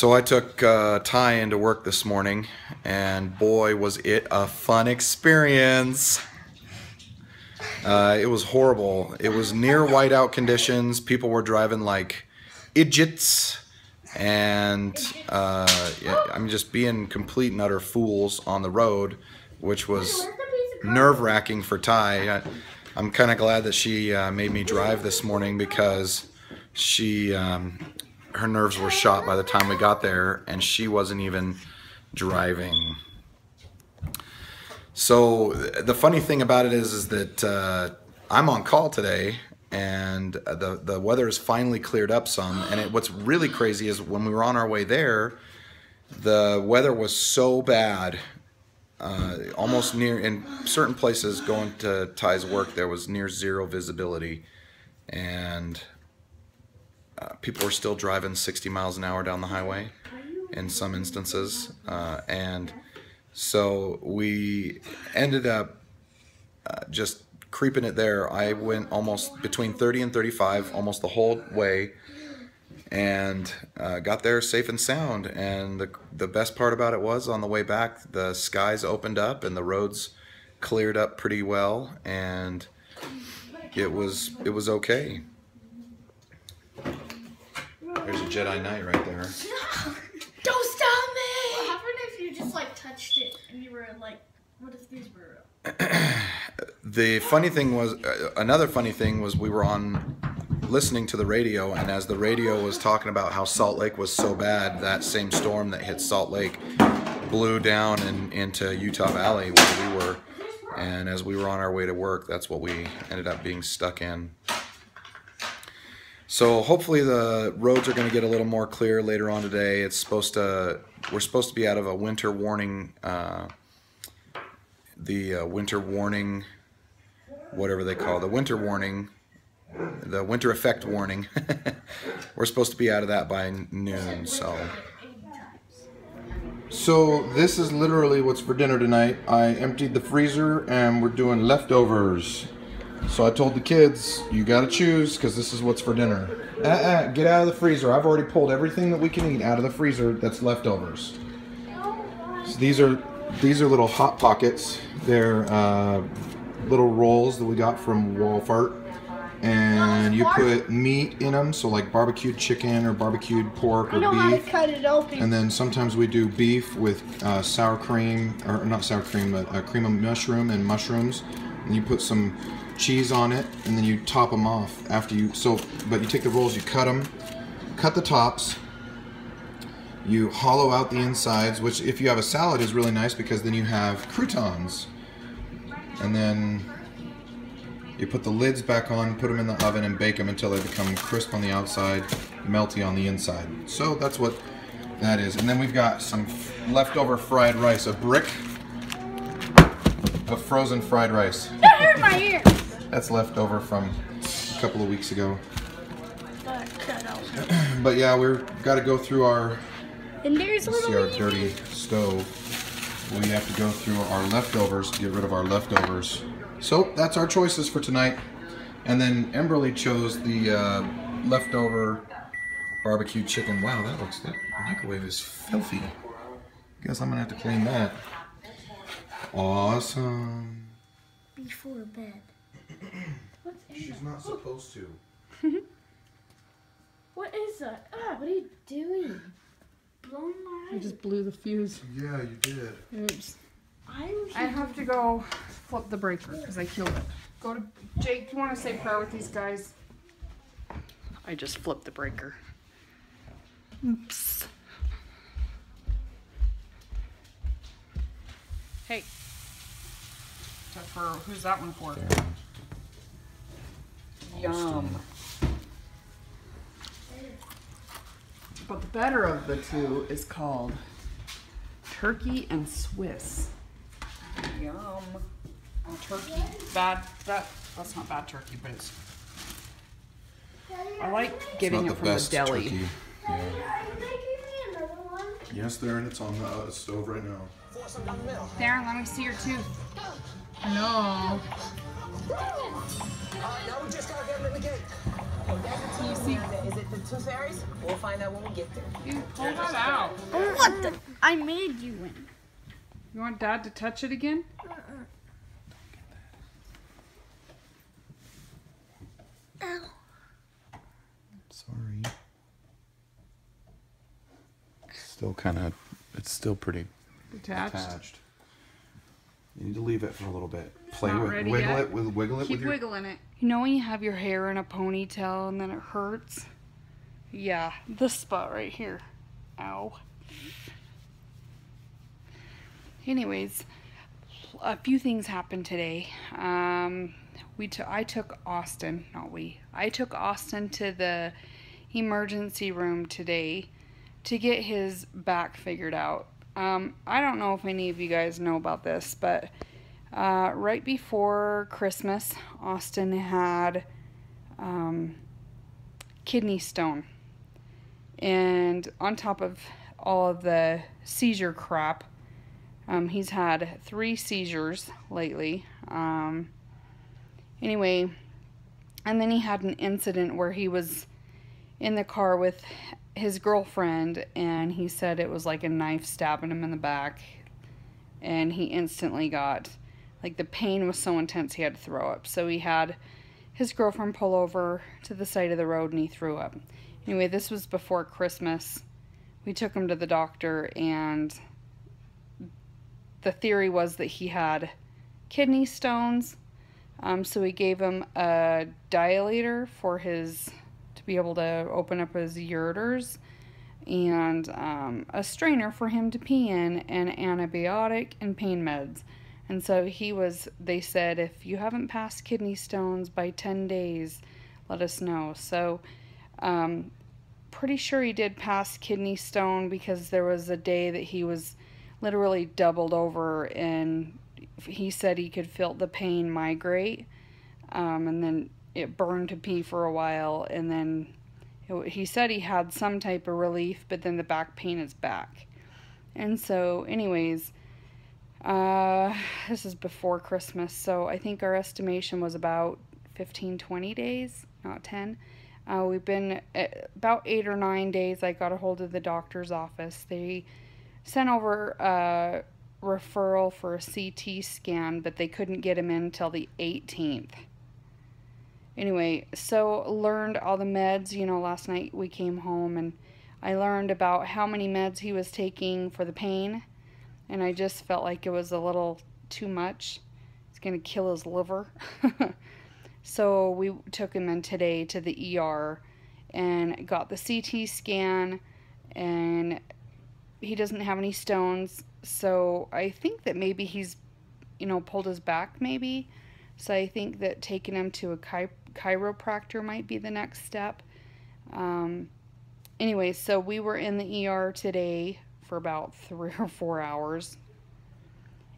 So I took Ty into work this morning, and boy was it a fun experience. It was horrible. It was near whiteout conditions. People were driving like idiots, and yeah, I'm just being complete and utter fools on the road, which was nerve-wracking for Ty. I'm kind of glad that she made me drive this morning, because she her nerves were shot by the time we got there, and she wasn't even driving. So the funny thing about it is that I'm on call today, and the weather has finally cleared up some. And what's really crazy is when we were on our way there, the weather was so bad, almost near, in certain places going to Ty's work, there was near zero visibility, and people were still driving 60 miles an hour down the highway in some instances, and so we ended up just creeping it there. I went almost between 30 and 35 almost the whole way, and got there safe and sound. And the best part about it was, on the way back, the skies opened up and the roads cleared up pretty well, and it was okay. There's a Jedi Knight right there. Don't stop me! What happened if you just like touched it and you were like, what if these were The funny thing was, another funny thing was, we were listening to the radio, and as the radio was talking about how Salt Lake was so bad, that same storm that hit Salt Lake blew down into Utah Valley where we were, and as we were on our way to work, that's what we ended up being stuck in. So hopefully the roads are going to get a little more clear later on today. We're supposed to be out of a winter warning, winter warning, whatever they call it, the winter warning, the winter effect warning. We're supposed to be out of that by noon. So this is literally what's for dinner tonight. I emptied the freezer and we're doing leftovers. So I told the kids, you gotta choose, because this is what's for dinner. Get out of the freezer. I've already pulled everything that we can eat out of the freezer that's leftovers. So these are little Hot Pockets. They're little rolls that we got from Walmart. And you put meat in them, so like barbecued chicken or barbecued pork or beef. How to cut it open. And then sometimes we do beef with sour cream, or not sour cream, but cream of mushroom and mushrooms. And you put some cheese on it, and then you top them off after you. But you take the rolls, you cut them, cut the tops, you hollow out the insides, which if you have a salad is really nice, because then you have croutons. And then you put the lids back on, put them in the oven, and bake them until they become crisp on the outside, melty on the inside. So that's what that is. And then we've got some leftover fried rice, a brick of frozen fried rice. That hurt my ear. That's left over from a couple of weeks ago. But yeah, we've got to go through our, dirty stove. We have to go through our leftovers to get rid of our leftovers. So that's our choices for tonight. And then Emberly chose the leftover barbecue chicken. Wow, that microwave is filthy. Guess I'm gonna have to clean that. Awesome. Before bed. She's not supposed to. What is that? What are you doing? Blowing my eyes. I just blew the fuse. Yeah, you did. Oops. I have to go flip the breaker because I killed it. Go to Jake. Do you want to say prayer with these guys? I just flipped the breaker. Oops. Hey. Who's that one for? Yum. But the better of the two is called Turkey and Swiss. Yum. And turkey, that's not bad turkey, but it's, I like getting it from the deli. Turkey. Yeah. Yes, Darren, it's on the stove right now. Darren, let me see your tooth. No. No, we just gotta get him in the gate. Can you see? Is it the Tooth fairies? We'll find out when we get there. You pull that out. What the? I made you win. You want Dad to touch it again? Ow. Sorry. Still kind of, it's still pretty Attached. You need to leave it for a little bit. not ready yet. Wiggle it Keep with your... wiggling it. You know when you have your hair in a ponytail and then it hurts? Yeah, this spot right here. Ow. Anyways, a few things happened today. I took Austin to the emergency room today to get his back figured out. I don't know if any of you guys know about this, but right before Christmas, Austin had kidney stone. And on top of all of the seizure crap, he's had 3 seizures lately. Anyway, and then he had an incident where he was in the car with his girlfriend, and he said it was like a knife stabbing him in the back, and he instantly got, like, the pain was so intense he had to throw up. So he had his girlfriend pull over to the side of the road and he threw up. Anyway, this was before Christmas. We took him to the doctor, and the theory was that he had kidney stones. So we gave him a dilator for to be able to open up his ureters, and a strainer for him to pee in, and antibiotic and pain meds. And so they said, if you haven't passed kidney stones by 10 days, let us know. So pretty sure he did pass kidney stone, because there was a day that he was literally doubled over, and he said he could feel the pain migrate, and then it burned to pee for a while, and then he said he had some type of relief, but then the back pain is back. And so anyways, this is before Christmas, so I think our estimation was about 15-20 days, not 10. We've been about 8 or 9 days. I got a hold of the doctor's office. They sent over a referral for a CT scan, but they couldn't get him in until the 18th. Anyway, so learned all the meds. You know, last night we came home and I learned about how many meds he was taking for the pain, and I just felt like it was a little too much. It's going to kill his liver. So we took him in today to the ER and got the CT scan, and he doesn't have any stones. So I think that maybe he's, pulled his back maybe. So I think that taking him to a chiropractor might be the next step. Anyway, so we were in the ER today for about 3 or 4 hours.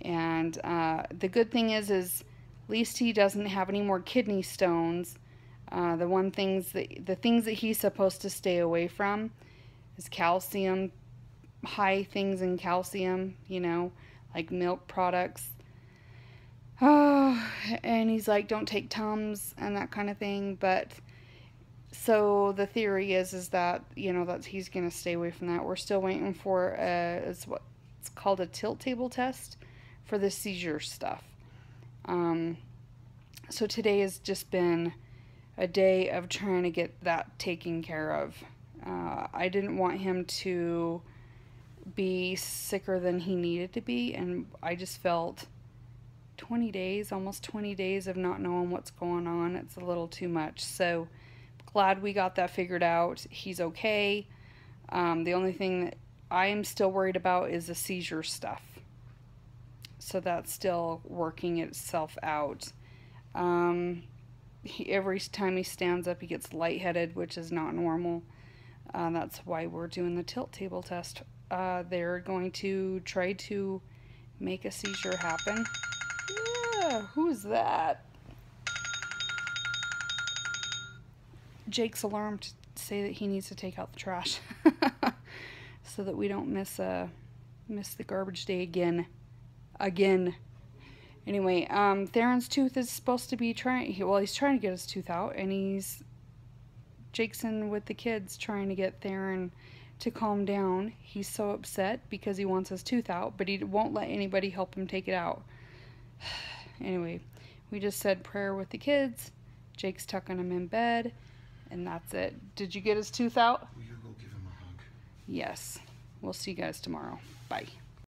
And the good thing is at least he doesn't have any more kidney stones. The things that he's supposed to stay away from is calcium, high things in calcium, like milk products. And he's like, don't take Tums and that kind of thing. But so the theory is that, that he's going to stay away from that. We're still waiting for it's called a tilt table test for the seizure stuff. So today has just been a day of trying to get that taken care of. I didn't want him to be sicker than he needed to be, and I just felt 20 days, almost 20 days of not knowing what's going on. It's a little too much. So glad we got that figured out. He's okay. The only thing that I am still worried about is the seizure stuff. So that's still working itself out. Every time he stands up, he gets lightheaded, which is not normal. That's why we're doing the tilt table test. They're going to try to make a seizure happen. Yeah, who's that? Jake's alarmed to say that he needs to take out the trash so that we don't miss the garbage day again. Anyway, Theron's tooth is supposed to be he's trying to get his tooth out, and he's Jake's in with the kids trying to get Theron to calm down. He's so upset because he wants his tooth out, but he won't let anybody help him take it out. Anyway, we just said prayer with the kids. Jake's tucking him in bed, and that's it. Did you get his tooth out? Will you go give him a hug? Yes. We'll see you guys tomorrow. Bye.